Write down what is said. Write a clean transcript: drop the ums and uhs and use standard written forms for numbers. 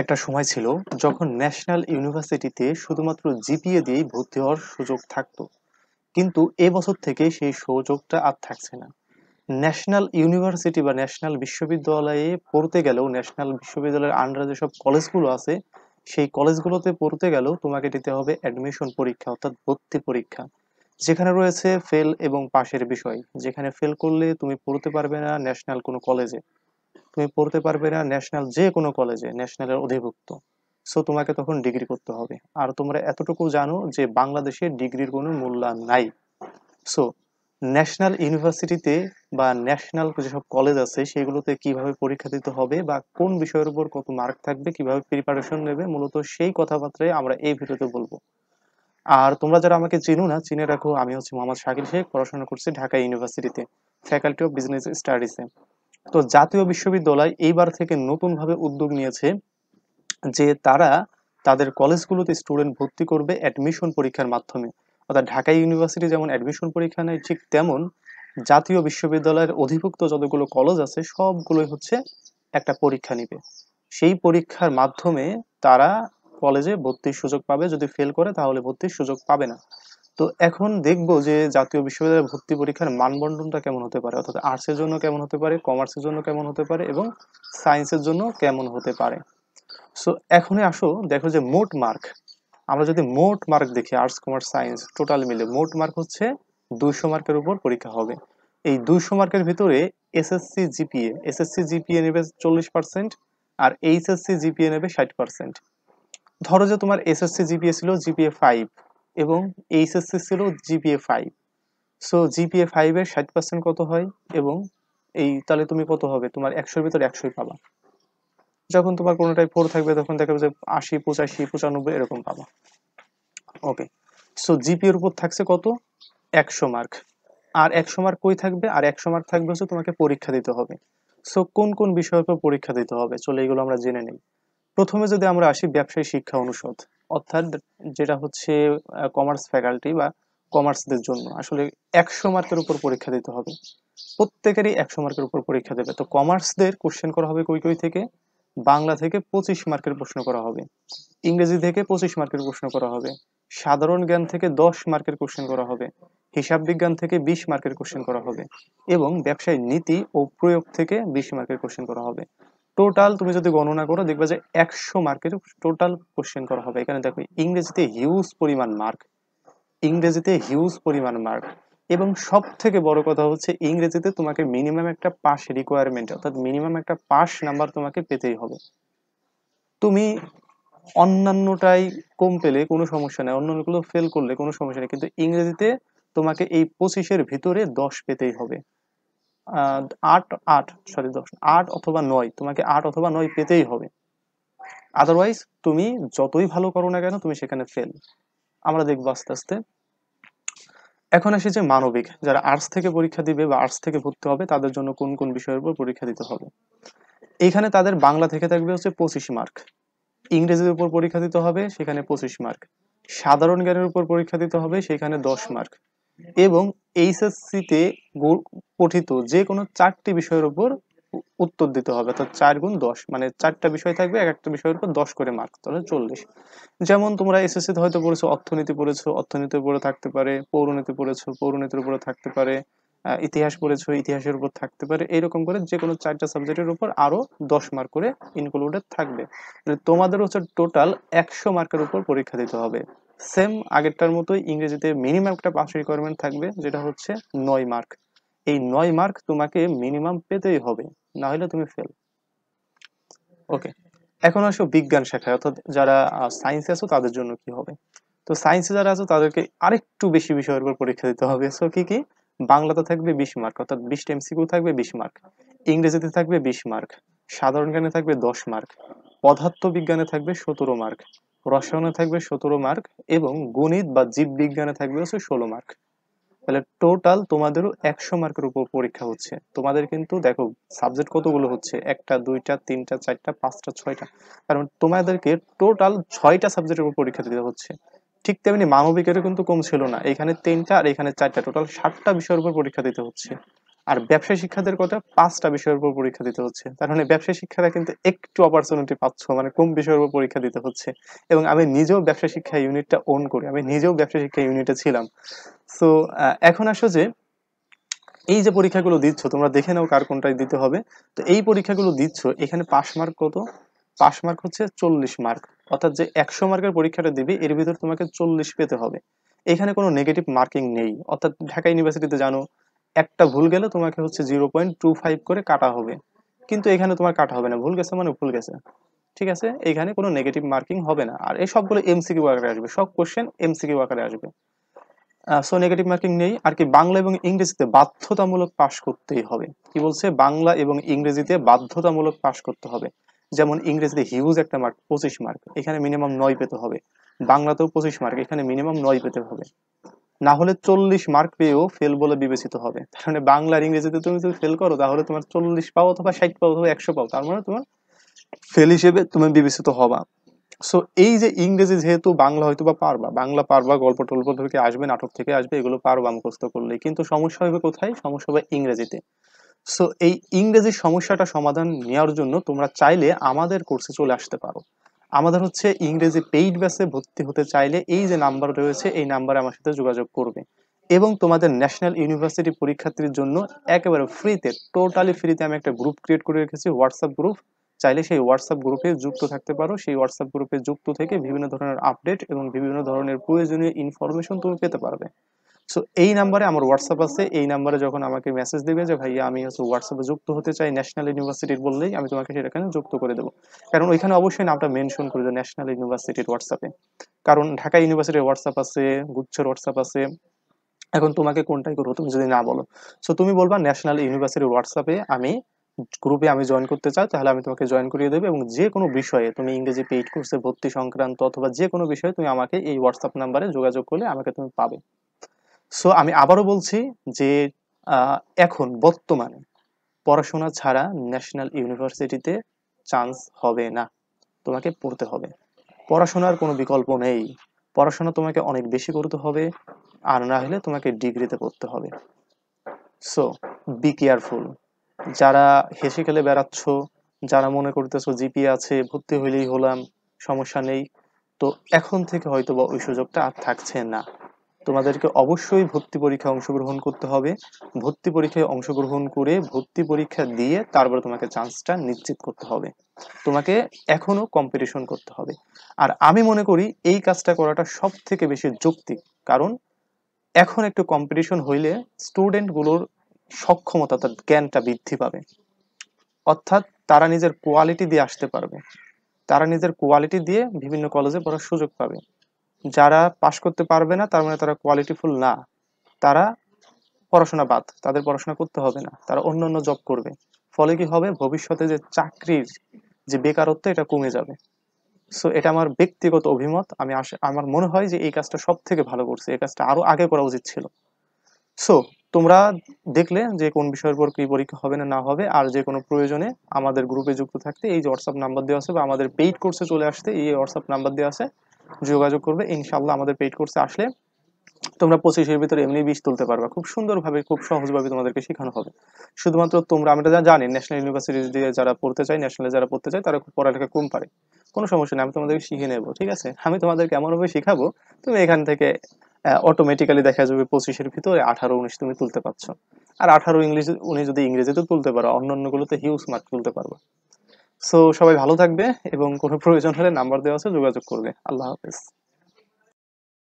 একটা সময় ছিল যখন ন্যাশনাল ইউনিভার্সিটিতে শুধুমাত্র জিপিএ দিয়েই ভর্তি হওয়ার সুযোগ থাকতো। কিন্তু এবছর থেকে সেই সুযোগটা আর থাকছে না। ন্যাশনাল ইউনিভার্সিটি বা ন্যাশনাল বিশ্ববিদ্যালয়ে পড়তে গেলেও ন্যাশনাল বিশ্ববিদ্যালয়ের আন্ডারে যেসব কলেজগুলো আছে সেই কলেজগুলোতে পড়তে গেলেও তোমাকে দিতে হবে অ্যাডমিশন পরীক্ষা অর্থাৎ ভর্তি পরীক্ষা, যেখানে রয়েছে ফেল এবং পাশের বিষয়। যেখানে ফেল করলে তুমি পড়তে পারবে না ন্যাশনাল কোনো কলেজে, তুমি পড়তে পারবে না ন্যাশনাল যে কোনো কলেজে ন্যাশনালের অধিভুক্ত। সো তোমাকে তখন ডিগ্রি করতে হবে। আর তোমরা এতটুকু জানো যে বাংলাদেশে ডিগ্রির কোনো মূল্যায়ন নাই। সো ন্যাশনাল ইউনিভার্সিটিতে বা ন্যাশনাল যেসব কলেজ আছে সেগুলোতে কিভাবে পরীক্ষা দিতে হবে বা কোন বিষয়ের উপর কত মার্ক থাকবে, কিভাবে প্রিপারেশন নেবে, মূলত সেই কথাবার্তাই আমরা এই ভিডিওতে বলবো। আর তোমরা যারা আমাকে চিনো না, চিনে রাখো, আমি হচ্ছে মোহাম্মদ শাকিল শেখ, পড়াশোনা করছি ঢাকা ইউনিভার্সিটিতে, ফ্যাকাল্টি অফ বিজনেস স্টাডিজে। তো জাতীয় বিশ্ববিদ্যালয় এইবার থেকে নতুনভাবে উদ্যোগ নিয়েছে যে তারা তাদের কলেজগুলোতে স্টুডেন্ট ভর্তি করবে অ্যাডমিশন পরীক্ষার মাধ্যমে। অর্থাৎ ঢাকা ইউনিভার্সিটি যেমন অ্যাডমিশন পরীক্ষা নেয়, ঠিক তেমন জাতীয় বিশ্ববিদ্যালয়ের অধিভুক্ত যতগুলো কলেজ আছে সবগুলোই হচ্ছে একটা পরীক্ষা নিবে। সেই পরীক্ষার মাধ্যমে তারা কলেজে ভর্তির সুযোগ পাবে, যদি ফেল করে তাহলে ভর্তির সুযোগ পাবে না। তো এখন দেখবো যে জাতীয় বিশ্ববিদ্যালয়ের ভর্তি পরীক্ষার মানবন্টনটা কেমন হতে পারে, অর্থাৎ আর্টসের জন্য কেমন হতে পারে, কমার্সের জন্য কেমন হতে পারে এবং সায়েন্সের জন্য কেমন হতে পারে। সো এখনই আসো দেখো যে মোট মার্ক, আমরা যদি মোট মার্ক দেখি আর্টস কমার্স সায়েন্স টোটাল মিলে মোট মার্ক হচ্ছে 200 মার্কের উপর পরীক্ষা হবে। এই 200 মার্কের ভিতরে এসএসসি জিপিএ নেবে 40%, আর এইচএসসি জিপিএ নেবে 60%। ধরো যে তোমার এসএসসি জিপিএ ছিল জিপিএ 5 এবং এইচএসসি ছিল জিপিএ 5। সো জিপিএ 5 এর 60% কত হয়, এবং এই তাহলে তুমি কত হবে, তোমার 100-এর ভিতরে 100ই পাবা। যখন তোমার কোনোটাই 4 থাকবে তখন দেখবে যে 80, 85, 95 এরকম পাবা। ওকে। সো জিপিএর উপর থাকছে কত, 100 মার্ক। আর 100 মার্ক কই থাকবে, আর 100 মার্ক থাকবে হচ্ছে তোমাকে পরীক্ষা দিতে হবে। সো কোন কোন বিষয়ের উপর পরীক্ষা দিতে হবে, চলো এগুলো আমরা জেনে নেই। প্রথমে যদি আমরা আসি ব্যবসায়ী শিক্ষা অনুষদ, অর্থাৎ যেটা হচ্ছে কমার্স ফ্যাকাল্টি বা কমার্সদের জন্য আসলে 100 মার্কের উপর পরীক্ষা দিতে হবে। প্রত্যেকেরই 100 মার্কের উপর পরীক্ষা দেবে। তো কমার্সদের কোশ্চেন করা হবে কই কই থেকে, বাংলা থেকে 25 মার্কের প্রশ্ন করা হবে, ইংরেজি থেকে 25 মার্কের প্রশ্ন করা হবে, সাধারণ জ্ঞান থেকে 10 মার্কের কোশ্চেন করা হবে, হিসাব বিজ্ঞান থেকে 20 মার্কের কোশ্চেন করা হবে, এবং ব্যবসায় নীতি ও প্রয়োগ থেকে 20 মার্কের কোশ্চেন করা হবে। টোটাল তুমি যদি গণনা করো দেখবে যে 100 মার্কের টোটাল কোশ্চেন করা হবে। এখানে দেখো ইংরেজিতে হিউজ পরিমাণ মার্ক, ইংরেজিতে হিউজ পরিমাণ মার্ক। এবং সব থেকে বড় কথা হচ্ছে ইংরেজিতে তোমাকে মিনিমাম একটা পাস রিকোয়ারমেন্ট, অর্থাৎ মিনিমাম একটা পাস নাম্বার তোমাকে পেতেই হবে। তুমি অন্যান্যটাই কম পেলে কোনো সমস্যা নেই, অন্যান্যগুলো ফেল করলে কোনো সমস্যা নেই, কিন্তু ইংরেজিতে তোমাকে এই 25-এর ভিতরে 10 পেতেই হবে। আহ 8 8 সরি 10 8 অথবা 9, তোমাকে 8 অথবা 9 পেতেই হবে। আদারওয়াইজ তুমি যতই ভালো করো না কেন তুমি সেখানে ফেল। আমরা দেখবো আস্তে আস্তে। এখন আসি যে মানবিক, যারা আর্টস থেকে পরীক্ষা দিবে বা আর্টস থেকে ভর্তি হবে তাদের জন্য কোন কোন বিষয়ের উপর পরীক্ষা দিতে হবে। এইখানে তাদের বাংলা থেকে থাকবে হচ্ছে 25 মার্ক, ইংরেজির উপর পরীক্ষা দিতে হবে সেখানে 25 মার্ক, সাধারণ জ্ঞানের উপর পরীক্ষা দিতে হবে সেখানে 10 মার্ক, এবং এইচএসসি তে পঠিত যে কোনো 4টি বিষয়ের উপর উত্তর দিতে হবে, অর্থাৎ 4 গুণ 10, মানে 4টা বিষয় থাকবে, এক একটা বিষয়ের উপর 10 করে মার্ক, তাহলে 40। যেমন তোমরা এসএসসি তে হয়তো পড়েছো অর্থনীতি, পড়েছো অর্থনীতির উপরে থাকতে পারে, পৌরনীতি পড়েছো পৌরনীতির উপরে থাকতে পারে, ইতিহাস পড়েছো ইতিহাসের উপর থাকতে পারে, এরকম করে যে কোনো 4টা সাবজেক্টের উপর আরো 10 মার্ক করে ইনক্লুডেড থাকবে। তোমাদের হচ্ছে টোটাল 100 মার্কের উপর পরীক্ষা দিতে হবে। সেম আগেরটার মতোই ইংরেজিতে মিনিমাম একটা পাস রিকোয়ারমেন্ট থাকবে, যেটা হচ্ছে 9 মার্ক। এই 9 মার্ক তোমাকে মিনিমাম পেতেই হবে, না হলে তুমি ফেল। ওকে। এখন আসো বিজ্ঞান শাখায়, অর্থাৎ যারা সায়েন্সে আছো তাদের জন্য কি হবে। তো সায়েন্সে যারা আছো তাদেরকে আরেকটু বেশি বিষয়ের উপর পরীক্ষা দিতে হবে। সো কি কি, বাংলাতে থাকবে 20 মার্ক, অর্থাৎ 20টা এমসিকিউ থাকবে 20 মার্ক, ইংরেজিতে থাকবে 20 মার্ক, সাধারণ জ্ঞানে থাকবে 10 মার্ক, পদার্থ বিজ্ঞানে থাকবে 17 মার্ক, রসায়নে থাকবে 17 মার্ক, এবং গণিত বা জীব বিজ্ঞানে থাকবে হচ্ছে 16 মার্ক। তাহলে টোটাল তোমাদেরও 100 মার্কের উপর পরীক্ষা হচ্ছে। তোমাদের কিন্তু দেখো সাবজেক্ট কতগুলো হচ্ছে, একটা দুইটা তিনটা চারটা পাঁচটা ছয়টা, কারণ তোমাদেরকে টোটাল 6টা সাবজেক্টের উপর পরীক্ষা দিতে হচ্ছে। ঠিক তেমনি মানবিকেরও কিন্তু কম ছিল না, এখানে 3টা আর এখানে 4টা, টোটাল 7টা বিষয়ের উপর পরীক্ষা দিতে হচ্ছে। আর ব্যবসায় শিক্ষাদের কটা 5টা বিষয়ের উপর পরীক্ষা দিতে হচ্ছে। তার মানে ব্যবসায় শিক্ষারা কিন্তু একটু অপরচুনিটি পাচ্ছ, মানে কম বিষয়ের উপর পরীক্ষা দিতে হচ্ছে। এবং আমি নিজেও ব্যবসা শিক্ষা ইউনিটটা ওন করি, আমি নিজেও ব্যবসা শিক্ষা ইউনিটে ছিলাম। সো এখন আসো যে এই যে পরীক্ষাগুলো দিচ্ছ তোমরা দেখে নাও কার কোনটায় দিতে হবে। তো এই পরীক্ষাগুলো দিচ্ছ, এখানে পাস মার্ক কত? পাস মার্ক হচ্ছে 40 মার্ক। অর্থাৎ যে 100 মার্কের পরীক্ষাটা দিবে এর ভিতর তোমাকে 40 পেতে হবে। এখানে কোনো নেগেটিভ মার্কিং নেই। অর্থাৎ ঢাকা ইউনিভার্সিটিতে জানো একটা ভুল গেলে তোমাকে হচ্ছে 0.25 করে কাটা হবে, কিন্তু এখানে তোমার কাটা হবে না, ভুল গেছে মানে ভুল গেছে। ঠিক আছে, এখানে কোনো নেগেটিভ মার্কিং হবে না। আর এই সবগুলো এমসিকিউ আকারে আসবে, সব কোশ্চেন এমসিকিউ আকারে আসবে। সো নেগেটিভ মার্কিং নেই। আর কি বাংলা এবং ইংরেজিতে বাধ্যতামূলক পাশ করতেই হবে। কি বলছে? বাংলা এবং ইংরেজিতে বাধ্যতামূলক পাশ করতে হবে। যেমন ইংরেজিতে হিউজ একটা মার্ক 25 মার্ক, এখানে মিনিমাম 9 পেতে হবে। বাংলাতেও 25 মার্ক, এখানে মিনিমাম 9 পেতে হবে। না হলে 40 মার্ক পেয়েও ফেল বলে বিবেচিত হবে। তার মানে বাংলা আর ইংরেজিতে তুমি যদি ফেল করো তাহলে তোমার 40 পাও অথবা 60 পাও অথবা 100 পাও, তার মানে তোমার ফেল হিসেবে তুমি বিবেচিত হবা। সো এই যে ইংরেজি যেহেতু বাংলা হয়তো বা পারবা, বাংলা পারবা, গল্প টল্প থেকে আসবে, নাটক থেকে আসবে, এগুলো পারবা মুখস্থ করলে, কিন্তু সমস্যা হবে কোথায়? সমস্যা হবে ইংরেজিতে। সো এই ইংরেজির সমস্যাটা সমাধান নেওয়ার জন্য তোমরা চাইলে আমাদের কোর্সে চলে আসতে পারো। আমাদের হচ্ছে ইংরেজি পেইড ব্যাচে ভর্তি হতে চাইলে এই যে নাম্বার রয়েছে এই নাম্বারে আমার সাথে যোগাযোগ করবে। এবং তোমাদের ন্যাশনাল ইউনিভার্সিটি পরীক্ষার্থীর জন্য একেবারে ফ্রিতে, টোটালি ফ্রিতে আমি একটা গ্রুপ ক্রিয়েট করে রেখেছি, হোয়াটসঅ্যাপ গ্রুপ। চাইলে সেই হোয়াটসঅ্যাপ গ্রুপে যুক্ত থাকতে পারো। সেই হোয়াটসঅ্যাপ গ্রুপে যুক্ত থেকে বিভিন্ন ধরনের আপডেট এবং বিভিন্ন ধরনের প্রয়োজনীয় ইনফরমেশন তুমি পেতে পারবে। সো এই নাম্বারে আমার হোয়াটসঅ্যাপ আছে, এই নাম্বারে যখন আমাকে মেসেজ দিবে যে ভাইয়া আমি হচ্ছে হোয়াটসঅ্যাপে যুক্ত হতে চাই ন্যাশনাল ইউনিভার্সিটির, বললেই আমি তোমাকে সেখানে যুক্ত করে দেবো। কারণ ওইখানে অবশ্যই নামটা মেনশন করে দেবো ন্যাশনাল ইউনিভার্সিটির হোয়াটসঅ্যাপে। কারণ ঢাকা ইউনিভার্সিটির হোয়াটসঅ্যাপ আছে, গুচ্ছের হোয়াটসঅ্যাপ আছে। এখন তোমাকে কোনটাই করবো তুমি যদি না বলো। সো তুমি বলবা ন্যাশনাল ইউনিভার্সিটির হোয়াটসঅ্যাপে আমি গ্রুপে আমি জয়েন করতে চাই, তাহলে আমি তোমাকে জয়েন করিয়ে দেবো। এবং যে কোনো বিষয়ে তুমি ইংরেজি পেইড কোর্সে ভর্তি সংক্রান্ত অথবা যে কোনো বিষয়ে তুমি আমাকে এই হোয়াটসঅ্যাপ নাম্বারে যোগাযোগ করলে আমাকে তুমি পাবে। সো আমি আবারও বলছি যে এখন বর্তমানে পড়াশোনা ছাড়া ন্যাশনাল ইউনিভার্সিটিতে চান্স হবে না, তোমাকে পড়তে হবে। পড়াশোনার কোনো বিকল্প নেই। পড়াশোনা তোমাকে অনেক বেশি করতে হবে, আর না হলে তোমাকে ডিগ্রিতে পড়তে হবে। So be careful. যারা হেসে খেলে বেড়াচ্ছ, যারা মনে করতেছো জিপিএ আছে ভর্তি হইলেই হলাম, সমস্যা নেই, তো এখন থেকে হয়তো বা ওই সুযোগটা আর থাকছে না। তোমাদেরকে অবশ্যই ভর্তি পরীক্ষায় অংশগ্রহণ করতে হবে। ভর্তি পরীক্ষায় অংশগ্রহণ করে ভর্তি পরীক্ষা দিয়ে তারপরে তোমাকে চান্সটা নিশ্চিত করতে হবে। তোমাকে এখনো কম্পিটিশন করতে হবে। আর আমি মনে করি এই কাজটা করাটা সব থেকে বেশি যৌক্তিক। কারণ এখন একটু কম্পিটিশন হইলে স্টুডেন্ট গুলোর সক্ষমতা, তার জ্ঞানটা বৃদ্ধি পাবে। অর্থাৎ তারা নিজের কোয়ালিটি দিয়ে আসতে পারবে, তারা নিজের কোয়ালিটি দিয়ে বিভিন্ন কলেজে পড়ার সুযোগ পাবে। যারা পাশ করতে পারবে না তার মানে তারা কোয়ালিটিফুল না, তারা পড়াশোনা বাদ, তাদের পড়াশোনা করতে হবে না, তারা অন্য অন্য জব করবে। ফলে কি হবে? ভবিষ্যতে যে চাকরির যে বেকারত্ব এটা কমে যাবে। সো এটা আমার ব্যক্তিগত অভিমত। আমার মনে হয় যে এই কাজটা সব থেকে ভালো করছে, এই কাজটা আরো আগে করা উচিত ছিল। সো তোমরা দেখলে যে কোন বিষয়ের উপর কি পরীক্ষা হবে না না হবে। আর যে কোনো প্রয়োজনে আমাদের গ্রুপে যুক্ত থাকতে এই যে হোয়াটসঅ্যাপ নাম্বার দেওয়া আছে, বা আমাদের পেইড কোর্সে চলে আসতে এই হোয়াটসঅ্যাপ নাম্বার দেওয়া আছে, যোগাযোগ করবে। ইনশাআল্লাহ আমাদের পেইড কোর্সে আসলে তোমরা 25-এর ভিতরে এমনি 20 তুলতে পারবা, খুব সুন্দরভাবে খুব সহজভাবে তোমাদেরকে শেখানো হবে। শুধুমাত্র তোমরা, আমরা জানি ন্যাশনাল ইউনিভার্সিটি দিয়ে যারা পড়তে চায়, ন্যাশনালে যারা পড়তে চায় তারা খুব পড়ালেখা কম পারে, কোনো সমস্যা নেই, আমি তোমাদেরকে শিখে নেবো। ঠিক আছে, আমি তোমাদেরকে এমনভাবে শিখাবো তুমি এখান থেকে অটোমেটিক্যালি দেখা যাবে 25-এর ভিতরে 18-19 তুমি তুলতে পারছো। আর 18-19 যদি ইংরেজিতে তুলতে পারো, অন্যান্য গুলোতে হিউজ মার্ক তুলতে পারবো। সো সবাই ভালো থাকবে এবং কোনো প্রয়োজন হলে নাম্বার দেওয়া আছে, যোগাযোগ করবে। আল্লাহ হাফেজ।